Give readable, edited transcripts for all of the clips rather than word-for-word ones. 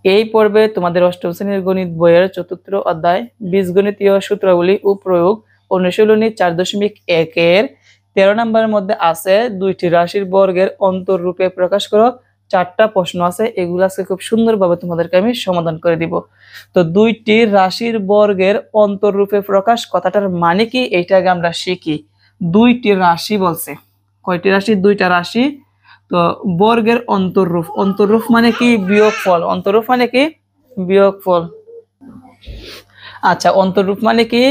এই পর্বে তোমাদের অষ্টম শ্রেণীর গণিত বইয়ের চতুর্থ অধ্যায় বীজগণিতীয় সূত্রাবলী ও প্রয়োগ অনুশীলনী 4.1 13 নম্বরের মধ্যে আছে দুইটি রাশির বর্গের অন্তররূপে প্রকাশ করো। 4টা প্রশ্ন আছে, এগুলো আজকে খুব সুন্দরভাবে তোমাদেরকে আমি সমাধান করে দিব। তো দুইটি রাশির বর্গের অন্তররূপে প্রকাশ কথাটার মানে কি এইটা আগে আমরা শিখি। দুইটি রাশি বলছে, কয়টি রাশি? দুইটা রাশি। তো বর্গের অন্তররূপ, অন্তররূপ মানে কি? বিয়োগফল। অন্তররূপ মানে কি? বিয়োগফল। আচ্ছা, অন্তররূপ মানে কি?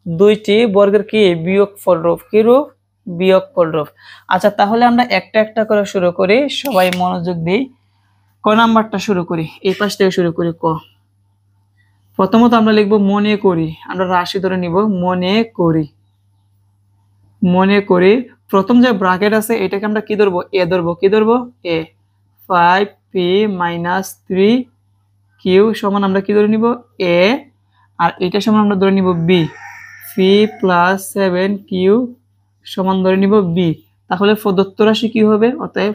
দুইটি বর্গের কি বিয়োগফল রূপ। কি রূপ? বিয়োগফল রূপ। আচ্ছা, তাহলে আমরা একটা একটা করে শুরু করি, সবাই মনোযোগ দিই। ক নাম্বারটা শুরু করি, এই পাশ থেকে শুরু করি। ক, প্রথমত আমরা লিখবো মনে করি। আমরা রাশি ধরে নিব, মনে করি। মনে করি প্রথম যে ব্র্যাকেট আছে এটাকে আমরা কি ধরবো? এ ধরবো। কি ধরবো? এ। 5p - 3q সমান আমরা কি ধরে নিব? এ। আর এটা সমান আমরা ধরে নিব বি। p + 7q সমান ধরে নিব বি। তাহলে প্রদত্ত রাশি কি হবে? অতএব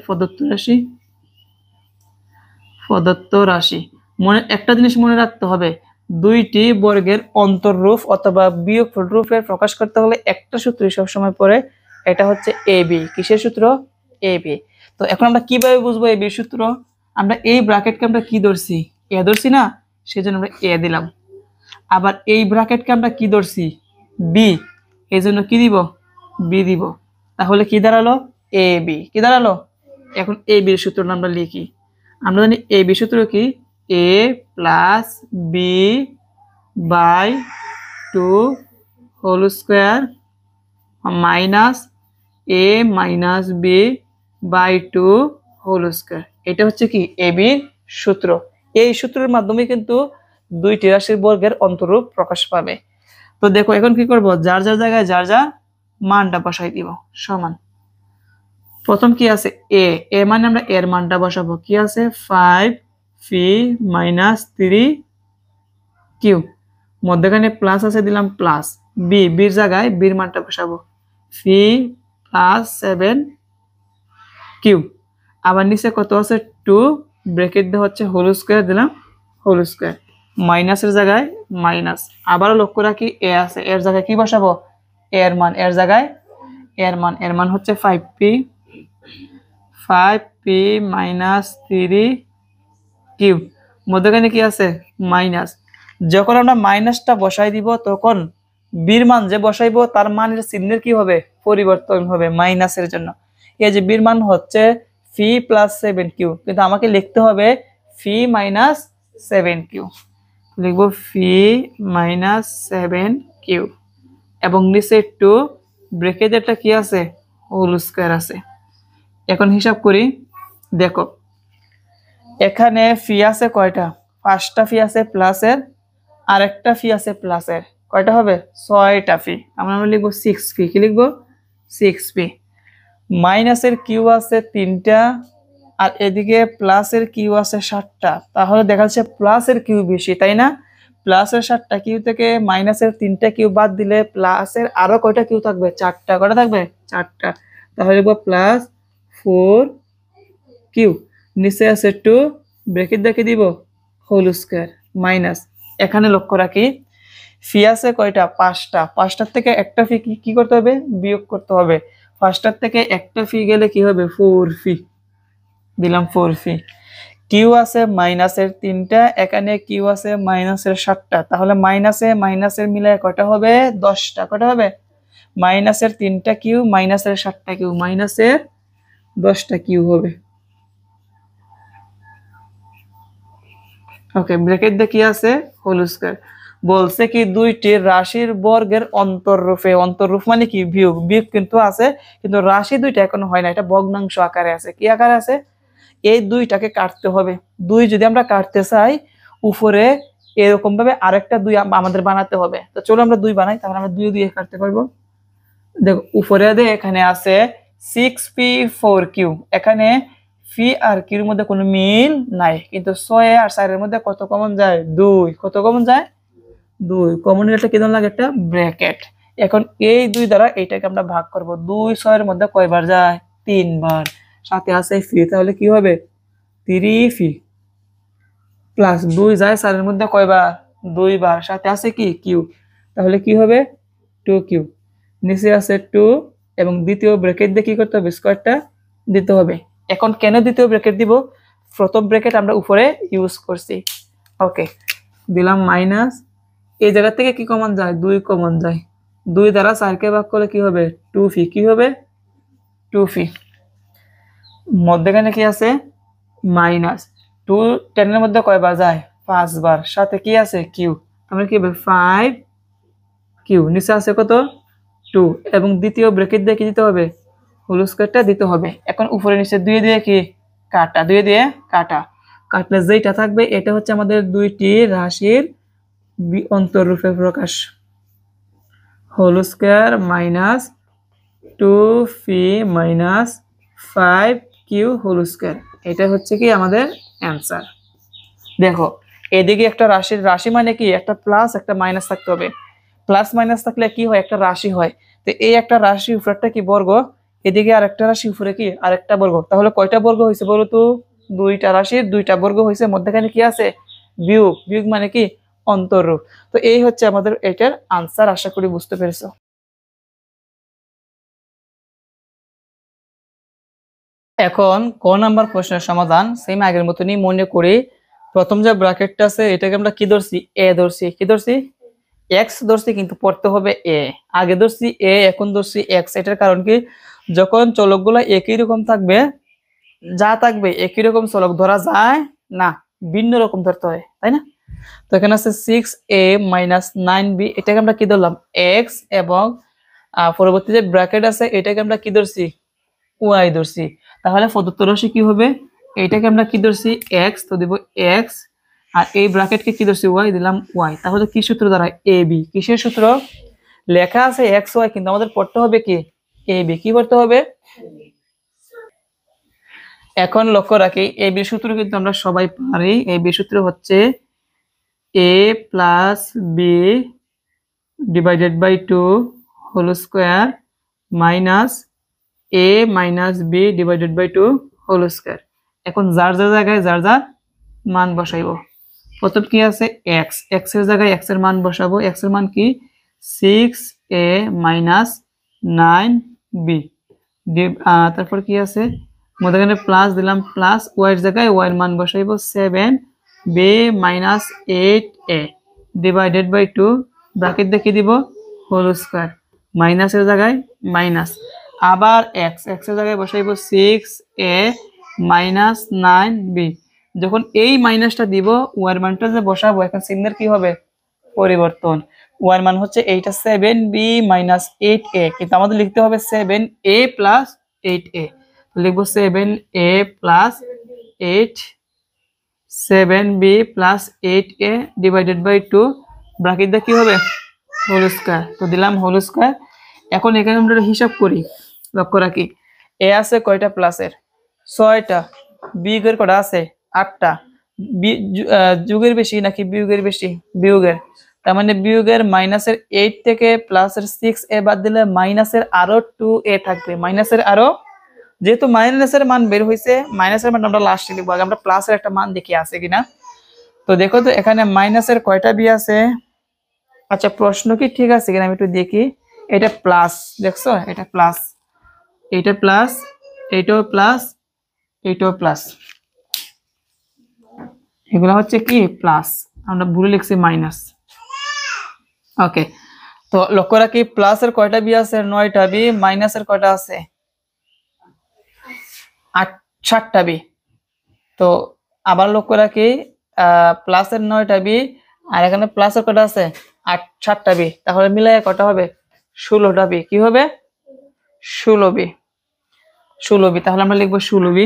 প্রদত্ত রাশি মনে একটা জিনিস মনে রাখতে হবে, দুইটি বর্গের অন্তররূপ অথবা বিয়োগফল রূপে প্রকাশ করতে হলে একটা সূত্রই সবসময় পড়ে, এটা হচ্ছে এ বি। কিসের সূত্র? A B. তো এখন আমরা কিভাবে বুঝবো এ বি সূত্র? আমরা এই ব্র্যাকেটকে আমরা কি ধরছি? এ ধরছি না, সেজন্য আমরা এ দিলাম। আবার এই ব্র্যাকেটকে আমরা কি ধরছি? বি, এই জন্য কি দিব? বি দিব। তাহলে কি দাঁড়ালো? A B. কি দাঁড়ালো? এখন এ বির সূত্রটা আমরা লিখি। আমরা জানি এ বি সূত্র কি? a + b by 2 whole square minus a - b by 2 whole square. এটা হচ্ছে কি এ বির সূত্র। এই সূত্রের মাধ্যমে কিন্তু দুইটি রাশির বর্গের অন্তররূপ প্রকাশ পাবে। তো দেখো এখন কি করব? যার যার জায়গায় যার যার মানটা বসাই দিব। সমান প্রথম কি আছে? এ। এ মানে আমরা এর মানটা বসাবো। কি আছে? 5p - 3q। মধ্যখানে প্লাস আছে, দিলাম প্লাস। বি, বির জায়গায় বির মানটা বসাবো। p + 7q। আবার নিচে কত আছে? 2 ব্র্যাকেট দেওয়া হচ্ছে হোল স্কয়ার, দিলাম হোল স্কয়ার। মাইনাসের জায়গায় মাইনাস। আবারও লক্ষ্য রাখি এ আছে, এর জায়গায় কি বসাবো? এর মান। এর জায়গায় এর মান হচ্ছে 5p - 3q। মধ্যখানে কি আছে? মাইনাস। যখন আমরা মাইনাসটা বসাই দিব তখন বির মান যে বসাইবো তার মানের চিহ্নের কি হবে? পরিবর্তন হবে মাইনাসের জন্য। এই যে বির মান হচ্ছে p + 7q, কিন্তু আমাকে লিখতে হবে p - 7q। লিখবো p - 7q এবং নিচে 2 ব্র্যাকেটটা কি আছে? হোল স্কয়ার আছে। এখন হিসাব করি। দেখো এখানে ফি আছে কয়টা? 5টা ফি আছে প্লাসের, আর একটা ফি আছে প্লাসের। কয়টা হবে? 6টা ফি। আমরা লিখবো 6p। কি লিখবো? 6p। মাইনাসের কিউ আছে 3টা, আর এদিকে প্লাসের কিউ আছে 7টা। তাহলে দেখা যাচ্ছে প্লাসের কিউ বেশি, তাই না? প্লাসের 7টা কিউ থেকে মাইনাসের 3টা কিউ বাদ দিলে প্লাসের আরো কয়টা কিউ থাকবে? 4টা। কয়টা থাকবে? 4টা। তাহলে লিখবো +4q। নিচে আছে 2 ব্র্যাকেট দেখে দিব হোল স্কয়ার মাইনাস। এখানে লক্ষ্য রাখি ফি আছে কয়টা? 5টা। 5টার থেকে একটা ফি কি করতে হবে? বিয়োগ করতে হবে। 5টার থেকে একটা ফি গেলে কি হবে? 4 ফি। দিলাম 4 ফি। কিউ আছে মাইনাসের 3টা, এখানে কিউ আছে মাইনাসের 7টা। তাহলে মাইনাসের মিলায় কয়টা হবে? 10টা। কয়টা হবে? মাইনাসের 3টা কিউ মাইনাসের 7টা কিউ মাইনাসের 10টা কিউ হবে। ওকে, ব্র্যাকেট দিয়ে কি আছে? Whole square. বলছে কি দুইটি রাশির বর্গের অন্তররূপে। অন্তররূপ মানে কি? বিয়োগ। বিয়োগ কিন্তু আছে, কিন্তু রাশি দুইটা এখনো হয় না, এটা ভগ্নাংশ আকারে আছে। কি আকারে আছে? এই দুইটাকে কাটতে হবে। দুই যদি আমরা কাটতে চাই, উপরে এরকম ভাবে আরেকটা দুই আমাদের বানাতে হবে। তো চলো আমরা দুই বানাই, তাহলে আমরা দুই দিয়ে কাটতে পারবো। দেখো উপরে দিয়ে এখানে আছে 6p4q। এখানে ফি আর কিউর মধ্যে কোনো মিল নাই, কিন্তু 6 আর 4 এর মধ্যে কত কমন যায়? 2। কত কমন যায়? 2 কমন নিলে কি লাগে? একটা ব্র্যাকেট। এখন এই দুই দ্বারা এইটাকে আমরা ভাগ করব। 2 6 এর মধ্যে কয়বার যায়? 3 বার। সাথে আছে ফি, তাহলে কি হবে? 3 ফি। প্লাস 2 যায় 4 এর মধ্যে কয়বার 2 বার, সাথে আছে কি কিউ, তাহলে কি হবে 2q, নিচে আছে 2 এবং দ্বিতীয় ব্র্যাকেট দিয়ে কি করতে হবে স্কয়ারটা দিতে হবে। এখন কেন দ্বিতীয় ব্র্যাকেট দিব, প্রথম ব্র্যাকেট আমরা উপরে ইউজ করছি। ওকে, দিলাম মাইনাস, এই জায়গা থেকে কি কমন যায় 2 কমন যায়, 2 দ্বারা 4 কে ভাগ করলে কি হবে 2 কি হবে 2 মধ্যখানে কি আছে মাইনাস 2 10 এর মধ্যে কয়বার যায় 5 বার, সাথে কি আছে কিউ, তাহলে কি হবে 5 কিউ, নিচে আছে কত 2 এবং দ্বিতীয় ব্র্যাকেট দিয়ে কি দিতে হবে হোল স্কয়ারটা দিতে হবে। এখন উপরে নিচে 2 দিয়ে কি কাটা, 2 দিয়ে কাটা, কাটলে যেটা থাকবে এটা হচ্ছে আমাদের দুইটি রাশির অন্তররূপে প্রকাশ, whole square minus 2 minus 5q whole square, এটা হচ্ছে কি আমাদের অ্যান্সার। দেখো এদিকে একটা রাশি মানে কি একটা প্লাস একটা মাইনাস থাকতে হবে, প্লাস মাইনাস থাকলে কি হয় একটা রাশি হয়, তো এই একটা রাশি উপরেরটা কি বর্গ, এদিকে আরেকটা রাশি উপরে কি আরেকটা বর্গ, তাহলে কয়টা বর্গ হয়েছে বলো তো, দুইটা রাশির দুইটা বর্গ হয়েছে, মধ্যখানে কি আছে বিয়োগ, বিয়োগ মানে কি অন্তররূপ। তো এই হচ্ছে আমাদের এটার আনসার, আশা করি বুঝতে পেরেছো। এখন ক নাম্বার প্রশ্নের সমাধান সেম আগের মতনই মনে করি। প্রথম যে ব্র্যাকেটটা আছে এটাকে আমরা কি ধরছি এ ধরছি, কি ধরছি এক্স ধরছি, কিন্তু পড়তে হবে এ, আগে ধরছি এ এখন ধরছি এক্স। এটার কারণ কি যখন চলকগুলো একই রকম থাকবে, যা থাকবে একই রকম চলক ধরা যায় না, ভিন্ন রকম ধরতে হয়, তাই না। তো এখানে আছে 6a মাইনাস 9b, এটাকে আমরা কি ধরলাম এক্স, এবং পরবর্তী যে ব্র্যাকেট আছে এটাকে আমরা কি ধরছি ওয়াই ধরছি, তাহলে প্রদত্ত রাশি কি হবে এইটাকে আমরা কি ধরছি এক্স, তো দেব এক্স, আর এই ব্র্যাকেটকে কি ধরছি ওয়াই, দিলাম ওয়াই। তাহলে কি সূত্র দ্বারা এ বি, কিসের সূত্র লেখা আছে এক্স ওয়াই, কিন্তু আমাদের পড়তে হবে কি এ বি, কি করতে হবে। এখন লক্ষ্য রাখি এ বি সূত্র কিন্তু আমরা সবাই পারি, এ বি সূত্র হচ্ছে a plus B divided by 2 whole square minus a minus B divided by 2 whole square. এখন যার যার জায়গায় যার যার মান বসাইব। প্রথম কি আছে এক্স, এক্স এর জায়গায় এক্স এর মান বসাবো, এক্স এর মান কি 6a মাইনাস 9b, তারপর কি আছে মধ্যখানে প্লাস দিলাম, প্লাস ওয়াই এর জায়গায় ওয়াই এর মান বসাইব 7b minus 8a divided by 2 bracket দেখে দিব হোল স্কয়ার, মাইনাসের জায়গায় মাইনাস, আবার এক্স, এক্স এর জায়গায় বসাইব 6a মাইনাস 9b, যখন এই মাইনাসটা দিব ওয়ার মানটা যে বসাবো এখন চিহ্নের কি হবে পরিবর্তন, ওয়ার মান হচ্ছে এইটা 7b মাইনাস 8a, কিন্তু আমাদের লিখতে হবে 7a প্লাস 8a, লিখবো 7a plus 8 7b plus 8a divided by 2 bracket দিয়ে কি হবে হোল স্কয়ার, তো দিলাম হোল স্কয়ার। এখন এখানে আমরা হিসাব করি, লক্ষ্য রাখি এ আছে কয়টা প্লাসের 6টা, বিয়োগের কয়টা আছে 8টা, যোগের বেশি নাকি বিয়োগের বেশি বিয়োগের, তার মানে বিয়োগের মাইনাসের 8 থেকে প্লাসের 6a বাদ দিলে মাইনাসের আরো 2a থাকবে, মাইনাসের আরো, যেহেতু মাইনাসের মান বের হইছে মাইনাসের মান আমরা লাস্টে লিখব, আগে আমরা প্লাসের একটা মান দেখি আছে কিনা। তো দেখো তো এখানে মাইনাসের কয়টা বি আছে, আচ্ছা প্রশ্ন কি ঠিক আছে কিনা আমি একটু দেখি, এটা প্লাস দেখছো, এটা প্লাস, এটা প্লাস, এইটাও প্লাস, এইটাও প্লাস, এগুলো হচ্ছে কি প্লাস, আমরা ভুলে লিখছি মাইনাস। ওকে, তো লক্ষ্য রাখি প্লাসের কয়টা বি আছে 9টা বি, মাইনাসের কয়টা আছে 7টা বি। তো আবার লক্ষ্য রাখি প্লাসের 9টা বি আর এখানে প্লাসের কয়টা আছে 7টা বি, তাহলে মিলাই কয়টা হবে 16টা বি, কি হবে 16 বি, 16 বি, তাহলে আমরা লিখবো 16 বি।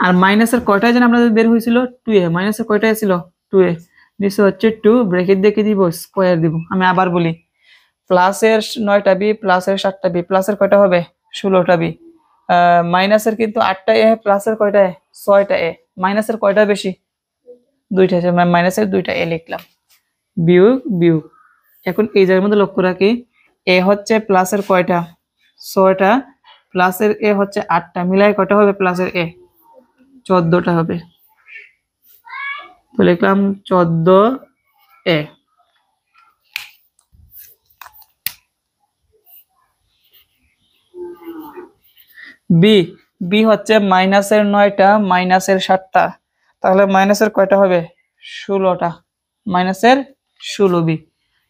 আর মাইনাসের কয়টায় যেন আমাদের বের হয়েছিল 2a, মাইনাসের কয়টায় ছিল 2a, নিচে হচ্ছে 2 ব্র্যাকেট দেখে দিব স্কয়ার দিব। আমি আবার বলি প্লাসের 9টা বি প্লাসের 7টা বি, প্লাসের কয়টা হবে 16টা বি, মাইনাসের কিন্তু 8টা এ, প্লাসের কয়টা 6টা এ, মাইনাসের কয়টা বেশি 2টা আছে, মাইনাসের 2টা এ লিখলাম, বিয়োগ বিয়োগ। এখন এই জায়গার মধ্যে লক্ষ্য রাখি এ হচ্ছে প্লাসের কয়টা 6টা, প্লাসের এ হচ্ছে 8টা, মিলাই কয়টা হবে প্লাসের এ 14টা হবে। তো লিখলাম 14a। বি, বি হচ্ছে মাইনাসের 9টা মাইনাসের 7টা, তাহলে মাইনাসের কয়টা হবে 16টা, মাইনাসের 16b।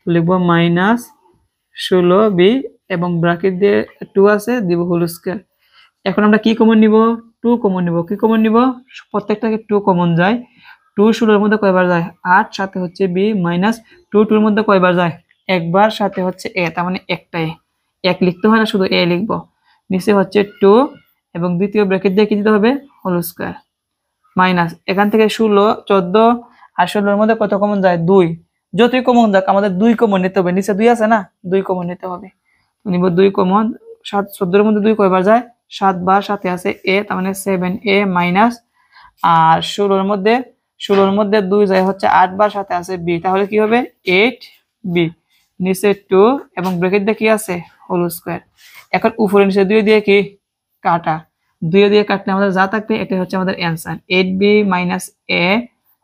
লিখবো -16b এবং ব্র্যাকেট দিয়ে 2 আছে দিব হোল স্কয়ার। এখন আমরা কি কমন নিব, 2 কমন নিব। কি কমন নিব, প্রত্যেকটাকে 2 কমন যায়। 2 16 এর মধ্যে কয়বার যায় 8, সাথে হচ্ছে b মাইনাস 2 2 এর মধ্যে কয়বার যায় একবার, সাথে হচ্ছে a, তার মানে একটাই 1 লিখতে হয় না, শুধু a লিখবো। নিচে হচ্ছে 2 এবং দ্বিতীয় ব্র্যাকেট দিয়ে কি দিতে হবে হোল স্কয়ার মাইনাস এখান থেকে 16 14 আর 16 এর মধ্যে কত কমন যায় 2, যতই কমন যাক আমাদের 2 কমন নিতে হবে, নিচে 2 আছে না 2 কমন নিতে হবে। তো নিব 2 কমন। 7 14 এর মধ্যে 2 কয়বার যায় 7 বার, সাথে আছে a, তার মানে 7a মাইনাস, আর 16 এর মধ্যে 2 যায় হচ্ছে 8 বার, সাথে আছে b, তাহলে কি হবে 8b। নিচে 2 এবং ব্র্যাকেট দিয়ে কি আছে হোল স্কয়ার। এখন উপরে নিচে 2 দিয়ে কি কাটা, 2 দিয়ে কাটলে আমাদের যা থাকবে এটাই হচ্ছে আমাদের answer, 8b minus a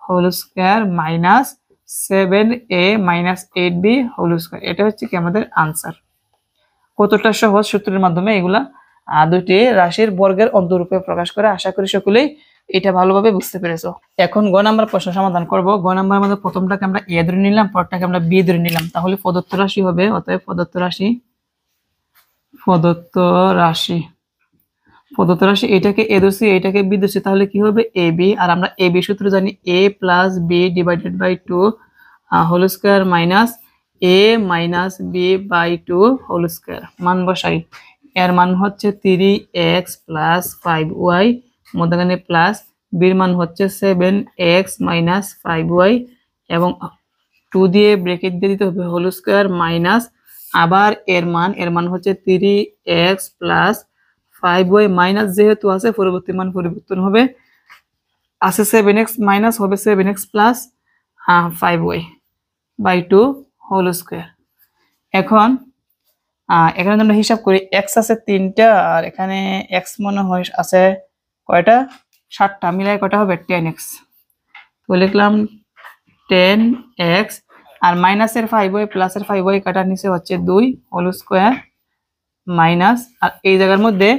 whole square minus 7a minus 8b whole square. এটা হচ্ছে কি আমাদের আনসার। কতটা সহজ সূত্রের মাধ্যমে এগুলা দুটি রাশির বর্গের অন্তরূপে প্রকাশ করে। আশা করি সকলেই এটা ভালোভাবে বুঝতে পেরেছো। এখন গ নাম্বার প্রশ্ন সমাধান করব। গ নাম্বার মধ্যে প্রথমটাকে আমরা a ধরে নিলাম, পরটাকে আমরা b ধরে নিলাম, তাহলে প্রদত্ত রাশি হবে, অতএব প্রদত্ত রাশি এটাকে a ধরছি এটাকে b ধরছি, তাহলে কি হবে ab। আর আমরা ab সূত্র জানি a plus b divided by 2 whole square minus a minus b by 2 whole square. মান বসাই, এর মান হচ্ছে 3x প্লাস 5y, মধ্যখানে প্লাস, বির মান হচ্ছে 7x মাইনাস 5y এবং 2 দিয়ে ব্র্যাকেট দিয়ে দিতে হবে হোল স্কয়ার মাইনাস, আবার এর মান হচ্ছে 3x প্লাস 5y মাইনাস, যেহেতু আছে পরবর্তী মান পরিবর্তন হবে, আছে 7x মাইনাস হবে 7x plus 5y by 2 whole square. এখন এখানে আমরা হিসাব করি, x আছে 3টা আর এখানে x মনে হয় আছে কয়টা 7টা, মিলাই কয়টা হবে 10x। তো লিখলাম 10x আর মাইনাসের 5y প্লাসের 5y কাটার নিচে হচ্ছে 2 হোল স্কয়ার মাইনাস, আর এই জায়গার মধ্যে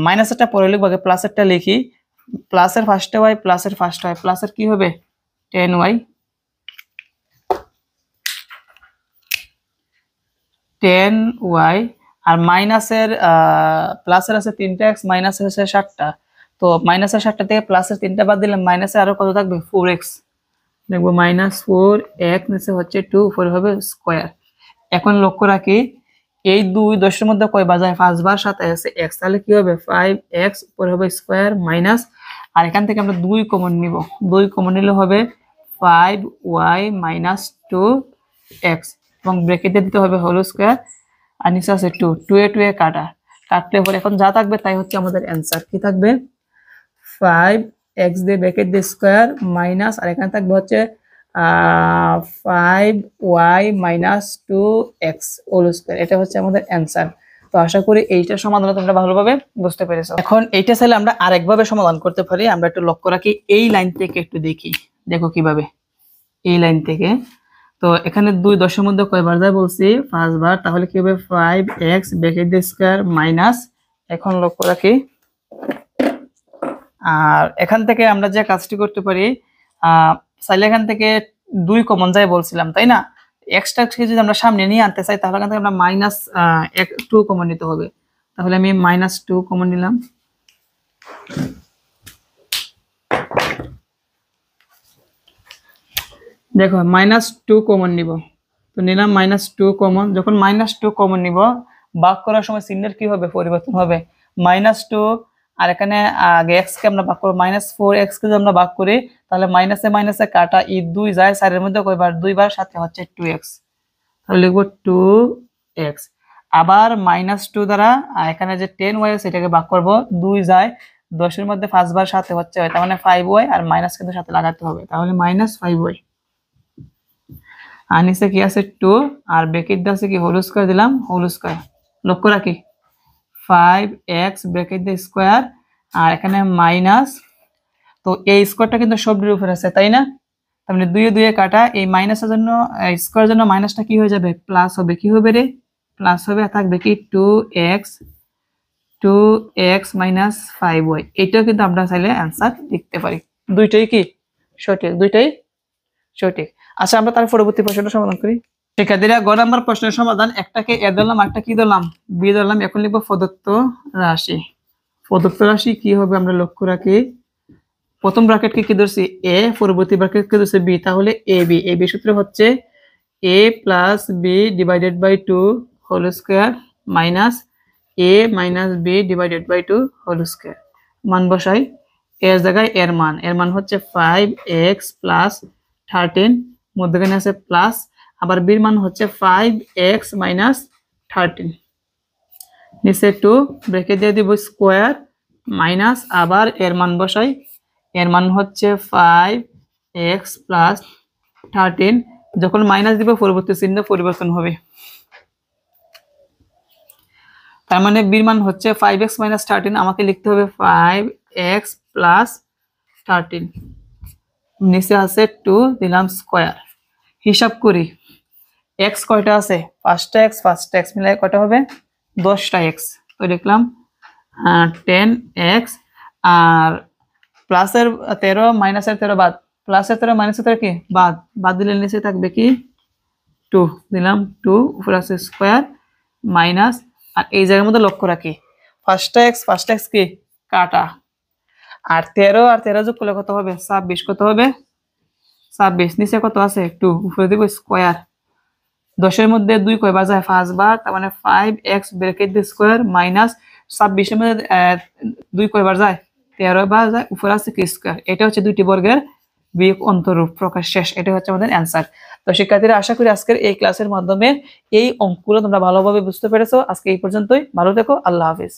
মাইনাসেরটা পরে লিখব, আগে প্লাসেরটা লিখি। প্লাসের ফার্স্টে y প্লাসের ফার্স্ট y, প্লাসের কি হবে 10y 10y আর মাইনাসের প্লাসের আছে 3টা x মাইনাসের আছে 7টা, তো মাইনাসের 7টা থেকে প্লাসের 3টা বাদ দিলে মাইনাসে আরো কত থাকবে 4x, দেখবো মাইনাস 4x নিচে হচ্ছে 2, উপরে হবে স্কয়ার। এখন লক্ষ্য রাখি এই 2 10 এর মধ্যে কয়বার যায় 5 বার, সাথে আছে x, তাহলে কি হবে 5x, উপরে হবে স্কয়ার মাইনাস, আর এখান থেকে আমরা 2 কমন নিব, 2 কমন নিলে হবে 5y মাইনাস 2x এবং ব্র্যাকেটে দিতে হবে হোল স্কয়ার, আর নিচে আছে 2 2 এ 2 এ কাটলে পরে এখন যা থাকবে তাই হচ্ছে আমাদের অ্যানসার। কি থাকবে 5x দিয়ে ব্র্যাকেট দিয়ে স্কয়ার মাইনাস, আর এখানে থাকবে হচ্ছে 5y minus 2x whole square. এটা হচ্ছে আমাদের অ্যানসার। তো আশা করি এইটা সমাধান তোমরা ভালোভাবে বুঝতে পেরেছো। এখন এইটা চাইলে আমরা আরেকভাবে সমাধান করতে পারি। আমরা একটু লক্ষ্য রাখি, এই লাইন থেকে একটু দেখি, দেখো কিভাবে এই লাইন থেকে। তো এখানে 2 10 এর মধ্যে কয়বার যায় বলছি 5 বার, তাহলে কি হবে 5x ব্র্যাকেট দিয়ে স্কয়ার মাইনাস, এখন লক্ষ্য রাখি আর এখান থেকে আমরা যে কাজটি করতে পারি, চাইলে এখান থেকে 2 কমন যায় বলছিলাম তাই না, এক্সট্রা যদি আমরা সামনে নিয়ে আনতে চাই তাহলে এখান থেকে আমরা মাইনাস 2 কমন নিতে হবে, তাহলে আমি -2 কমন নিলাম। দেখো -2 কমন নিব, তো নিলাম -2 কমন। যখন -2 কমন নিব ভাগ করার সময় চিহ্নের কি হবে পরিবর্তন হবে, -2 আর এখানে আগে x কে আমরা ভাগ করব, -4x কে যদি আমরা ভাগ করি তাহলে মাইনাসে মাইনাসে কাটা, এই 2 যায় 4 এর মধ্যে কয়বার 2 বার, সাথে হচ্ছে 2x, তাহলে লিখব 2x। আবার -2 দ্বারা এখানে যে 10y সেটাকে ভাগ করব, 2 যায় 10 এর মধ্যে 5 বার, সাথে হচ্ছে তার মানে 5y, আর মাইনাস কিন্তু সাথে লাগাতে হবে, তাহলে -5y। আর নিচে কি আছে 2 আর ব্র্যাকেট দিয়ে আছে কি হোল স্কয়ার দিলাম, হোল স্কয়ার। লক্ষ্য রাখি 5x ব্র্যাকেট দিয়ে স্কয়ার আর এখানে মাইনাস, তো এই স্কয়ারটা কিন্তু সবটির উপরে আছে তাই না, তার মানে 2 এ 2 এ কাটা, এই মাইনাসের জন্য স্কোয়ারের জন্য মাইনাসটা কি হয়ে যাবে, প্লাস হবে। কি হবে রে, প্লাস হবে। থাকবে কি 2x মাইনাস 5y। এটাও কিন্তু আমরা চাইলে অ্যান্সার লিখতে পারি। দুইটাই কি সঠিক, দুইটাই সঠিক। আচ্ছা, আমরা তার পরবর্তী প্রশ্নটা সমাধান করি। শিক্ষার্থীরা, গ নাম্বার প্রশ্নের সমাধান, একটাকে এ ধরলাম, একটা কি ধরলাম, বি ধরলাম। এখন লিখবো প্রদত্ত রাশি। প্রদত্ত রাশি কি হবে আমরা লক্ষ্য রাখি। প্রথম ব্র্যাকেটকে কি ধরছি এ, পরবর্তী ব্র্যাকেটকে ধরছি বি, তাহলে এ বি সূত্র হচ্ছে a plus B divided by 2 whole square minus a minus B divided by 2 whole square. মান বসাই, এর জায়গায় এর মান হচ্ছে 5x প্লাস 13, মধ্যখানে আছে প্লাস, আবার বির মান হচ্ছে 5x মাইনাস 13, নিচে 2 ব্র্যাকেট দিয়ে দিব স্কয়ার মাইনাস, আবার এর মান বসাই, এর মান হচ্ছে 5x প্লাস 13, যখন মাইনাস দিব পরবর্তী চিহ্ন পরিবর্তন হবে। তার মানে বির মান হচ্ছে 5x মাইনাস 13, আমাকে লিখতে হবে 5x প্লাস 13, নিচে আছে 2 দিলাম স্কয়ার। হিসাব করি, x কয়টা আছে, 5টা x মিলাই কয়টা হবে, 10টা x। তো লিখলাম 10x, আর প্লাসের 13 মাইনাসের 13 বাদ, প্লাসের 13 মাইনাসের 13 কি বাদ দিলে নিচে থাকবে কি 2, দিলাম 2, উপরে আছে স্কয়ার মাইনাস, আর এই জায়গার মধ্যে লক্ষ্য রাখি 5টা x কি কাটা, আর 13 আর 13 যোগ করলে কত হবে 26, কত হবে 26, নিচে কত আছে 2, উপরে দিব স্কয়ার। 10 এর মধ্যে 2 কয়বার যায় 5 বার, তার মানে 5x ব্র্যাকেট দিয়ে স্কয়ার মাইনাস 26 এর মধ্যে 2 কয়বার যায় 13 বার যায়, উপরে আছে কি স্কয়ার। এটা হচ্ছে দুইটি বর্গের বিয়োগ অন্তরূপ প্রকাশ শেষ। এটা হচ্ছে আমাদের অ্যান্সার। তো শিক্ষার্থীরা, আশা করি আজকের এই ক্লাসের মাধ্যমে এই অঙ্কগুলো তোমরা ভালোভাবে বুঝতে পেরেছো। আজকে এই পর্যন্তই, ভালো থেকো, আল্লাহ হাফেজ।